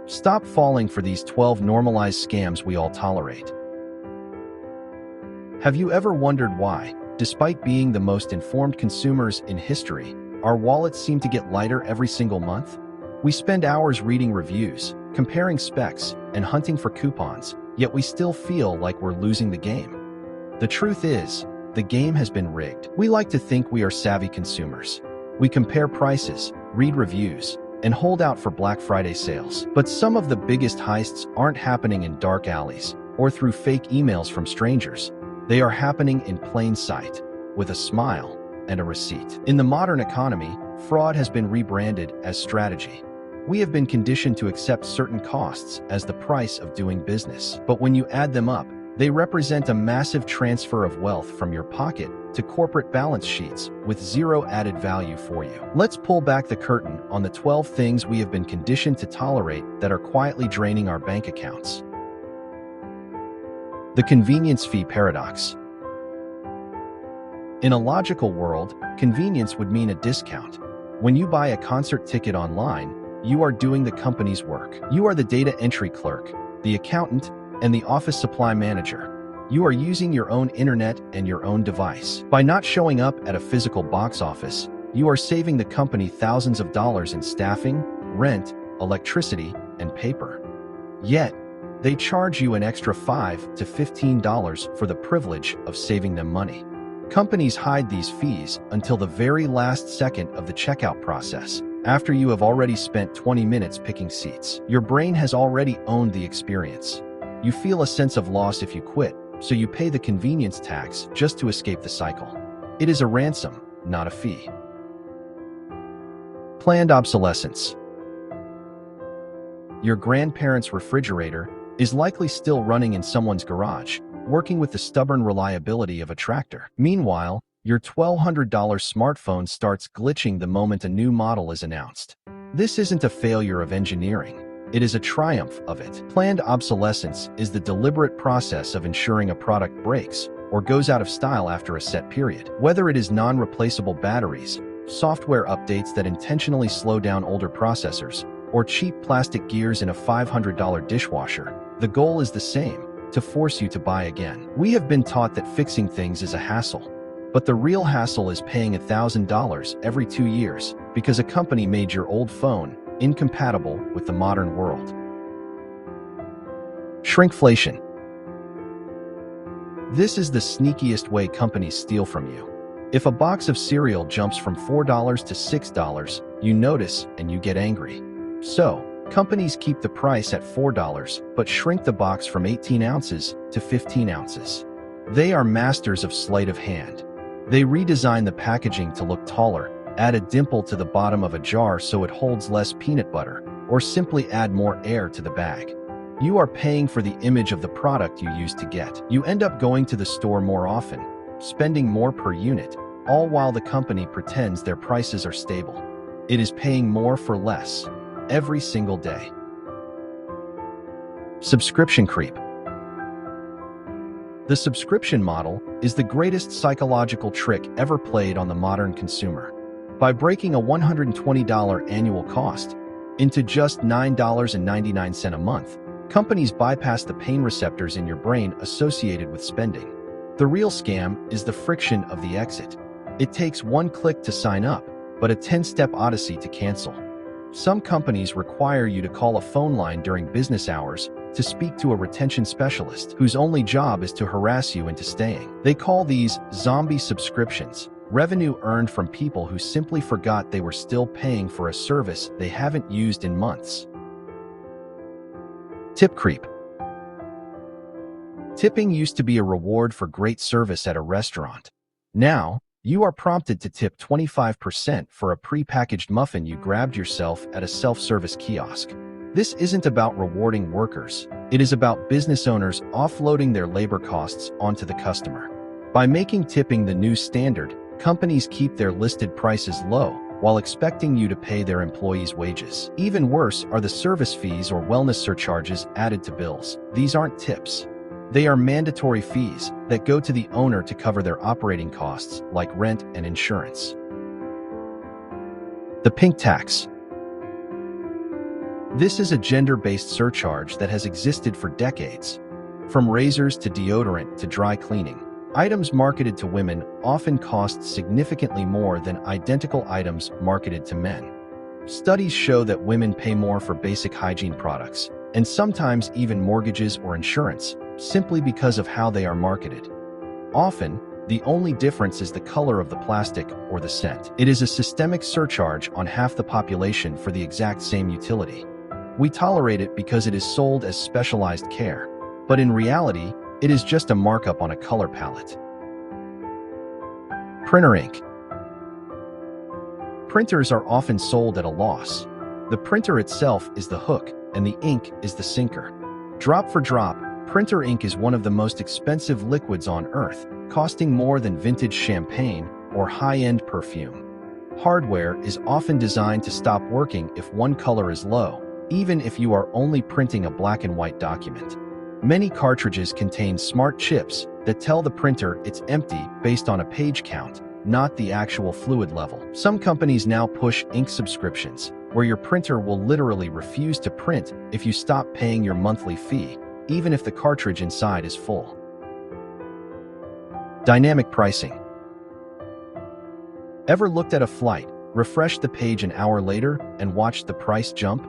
Stop falling for these 12 normalized scams we all tolerate. Have you ever wondered why, despite being the most informed consumers in history, our wallets seem to get lighter every single month? We spend hours reading reviews, comparing specs, and hunting for coupons, yet we still feel like we're losing the game. The truth is, the game has been rigged. We like to think we are savvy consumers. We compare prices, read reviews, and hold out for Black Friday sales. But some of the biggest heists aren't happening in dark alleys or through fake emails from strangers. They are happening in plain sight, with a smile and a receipt. In the modern economy, fraud has been rebranded as strategy. We have been conditioned to accept certain costs as the price of doing business. But when you add them up, they represent a massive transfer of wealth from your pocket to corporate balance sheets with zero added value for you. Let's pull back the curtain on the 12 things we have been conditioned to tolerate that are quietly draining our bank accounts. The convenience fee paradox. In a logical world, convenience would mean a discount. When you buy a concert ticket online, you are doing the company's work. You are the data entry clerk, the accountant, and the office supply manager. You are using your own internet and your own device. By not showing up at a physical box office, you are saving the company thousands of dollars in staffing, rent, electricity, and paper. Yet, they charge you an extra $5 to $15 for the privilege of saving them money. Companies hide these fees until the very last second of the checkout process, after you have already spent 20 minutes picking seats. Your brain has already owned the experience. You feel a sense of loss if you quit, so you pay the convenience tax just to escape the cycle. It is a ransom, not a fee. Planned obsolescence. Your grandparents' refrigerator is likely still running in someone's garage, working with the stubborn reliability of a tractor. Meanwhile, your $1,200 smartphone starts glitching the moment a new model is announced. This isn't a failure of engineering. It is a triumph of it. Planned obsolescence is the deliberate process of ensuring a product breaks or goes out of style after a set period. Whether it is non-replaceable batteries, software updates that intentionally slow down older processors, or cheap plastic gears in a $500 dishwasher, the goal is the same: to force you to buy again. We have been taught that fixing things is a hassle, but the real hassle is paying $1,000 every 2 years because a company made your old phone incompatible with the modern world. Shrinkflation. This is the sneakiest way companies steal from you. If a box of cereal jumps from $4 to $6, you notice and you get angry. So, companies keep the price at $4 but shrink the box from 18 ounces to 15 ounces. They are masters of sleight of hand. They redesign the packaging to look taller, add a dimple to the bottom of a jar so it holds less peanut butter, or simply add more air to the bag. You are paying for the image of the product you used to get. You end up going to the store more often, spending more per unit, all while the company pretends their prices are stable. It is paying more for less every single day. Subscription creep. The subscription model is the greatest psychological trick ever played on the modern consumer. By breaking a $120 annual cost into just $9.99 a month, companies bypass the pain receptors in your brain associated with spending. The real scam is the friction of the exit. It takes one click to sign up, but a 10-step odyssey to cancel. Some companies require you to call a phone line during business hours to speak to a retention specialist whose only job is to harass you into staying. They call these zombie subscriptions, revenue earned from people who simply forgot they were still paying for a service they haven't used in months. Tip creep. Tipping used to be a reward for great service at a restaurant. Now, you are prompted to tip 25% for a pre-packaged muffin you grabbed yourself at a self-service kiosk. This isn't about rewarding workers. It is about business owners offloading their labor costs onto the customer. By making tipping the new standard, companies keep their listed prices low while expecting you to pay their employees' wages. Even worse are the service fees or wellness surcharges added to bills. These aren't tips. They are mandatory fees that go to the owner to cover their operating costs, like rent and insurance. The pink tax. This is a gender-based surcharge that has existed for decades. From razors to deodorant to dry cleaning, items marketed to women often cost significantly more than identical items marketed to men. Studies show that women pay more for basic hygiene products, and sometimes even mortgages or insurance, simply because of how they are marketed. Often, the only difference is the color of the plastic or the scent. It is a systemic surcharge on half the population for the exact same utility. We tolerate it because it is sold as specialized care, but in reality, it is just a markup on a color palette. Printer ink. Printers are often sold at a loss. The printer itself is the hook, and the ink is the sinker. Drop for drop, printer ink is one of the most expensive liquids on Earth, costing more than vintage champagne or high-end perfume. Hardware is often designed to stop working if one color is low, even if you are only printing a black and white document. Many cartridges contain smart chips that tell the printer it's empty based on a page count, not the actual fluid level. Some companies now push ink subscriptions, where your printer will literally refuse to print if you stop paying your monthly fee, even if the cartridge inside is full. Dynamic pricing. Ever looked at a flight, refreshed the page an hour later, and watched the price jump?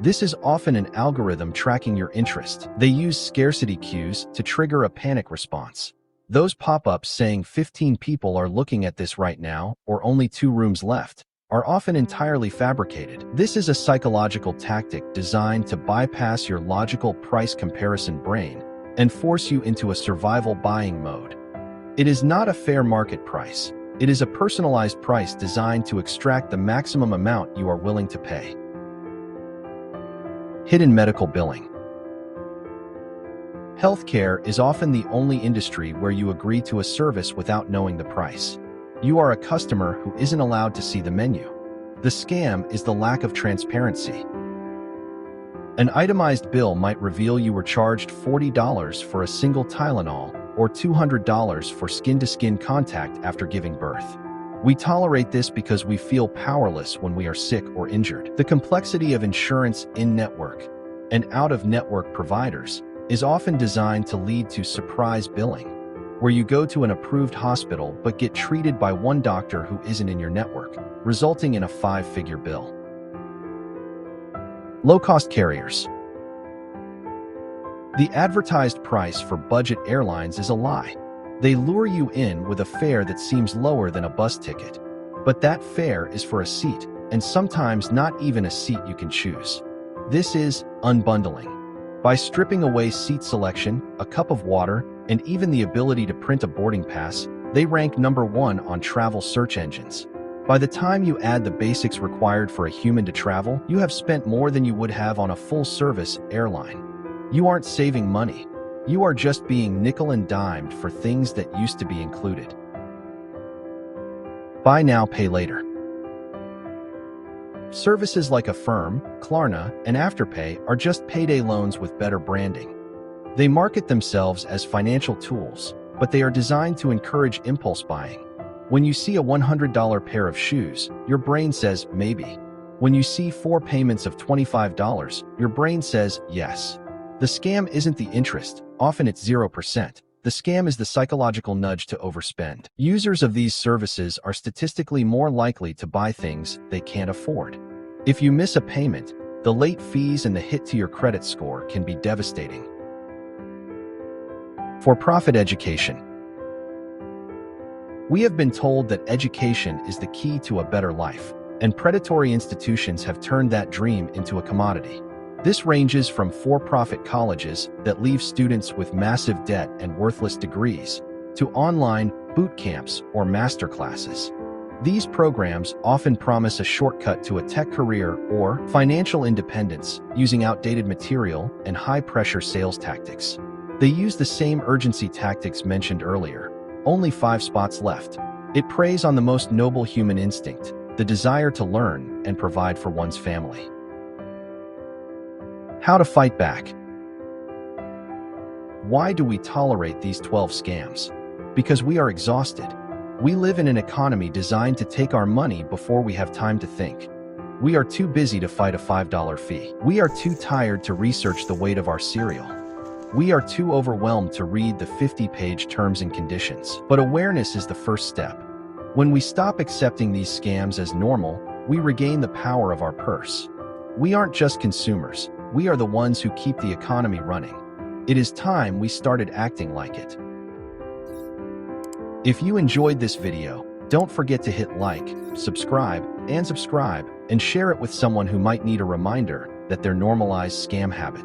This is often an algorithm tracking your interest. They use scarcity cues to trigger a panic response. Those pop-ups saying 15 people are looking at this right now, or only 2 rooms left, are often entirely fabricated. This is a psychological tactic designed to bypass your logical price comparison brain and force you into a survival buying mode. It is not a fair market price. It is a personalized price designed to extract the maximum amount you are willing to pay. Hidden medical billing. Healthcare is often the only industry where you agree to a service without knowing the price. You are a customer who isn't allowed to see the menu. The scam is the lack of transparency. An itemized bill might reveal you were charged $40 for a single Tylenol or $200 for skin-to-skin contact after giving birth. We tolerate this because we feel powerless when we are sick or injured. The complexity of insurance in-network and out-of-network providers is often designed to lead to surprise billing, where you go to an approved hospital but get treated by one doctor who isn't in your network, resulting in a 5-figure bill. Low-cost carriers. The advertised price for budget airlines is a lie. They lure you in with a fare that seems lower than a bus ticket. But that fare is for a seat, and sometimes not even a seat you can choose. This is unbundling. By stripping away seat selection, a cup of water, and even the ability to print a boarding pass, they rank #1 on travel search engines. By the time you add the basics required for a human to travel, you have spent more than you would have on a full-service airline. You aren't saving money. You are just being nickel and dimed for things that used to be included. Buy now, pay later. Services like Affirm, Klarna, and Afterpay are just payday loans with better branding. They market themselves as financial tools, but they are designed to encourage impulse buying. When you see a $100 pair of shoes, your brain says, maybe. When you see 4 payments of $25, your brain says, yes. The scam isn't the interest, often it's 0%. The scam is the psychological nudge to overspend. Users of these services are statistically more likely to buy things they can't afford. If you miss a payment, the late fees and the hit to your credit score can be devastating. For-profit education. We have been told that education is the key to a better life, and predatory institutions have turned that dream into a commodity. This ranges from for-profit colleges that leave students with massive debt and worthless degrees, to online boot camps or master classes. These programs often promise a shortcut to a tech career or financial independence using outdated material and high-pressure sales tactics. They use the same urgency tactics mentioned earlier. Only 5 spots left. It preys on the most noble human instinct, the desire to learn and provide for one's family. How to fight back. Why do we tolerate these 12 scams? Because we are exhausted. We live in an economy designed to take our money before we have time to think. We are too busy to fight a $5 fee. We are too tired to research the weight of our cereal. We are too overwhelmed to read the 50-page terms and conditions. But awareness is the first step. When we stop accepting these scams as normal, we regain the power of our purse. We aren't just consumers. We are the ones who keep the economy running. It is time we started acting like it. If you enjoyed this video, don't forget to hit like, subscribe, and share it with someone who might need a reminder that they're normalized scam habits.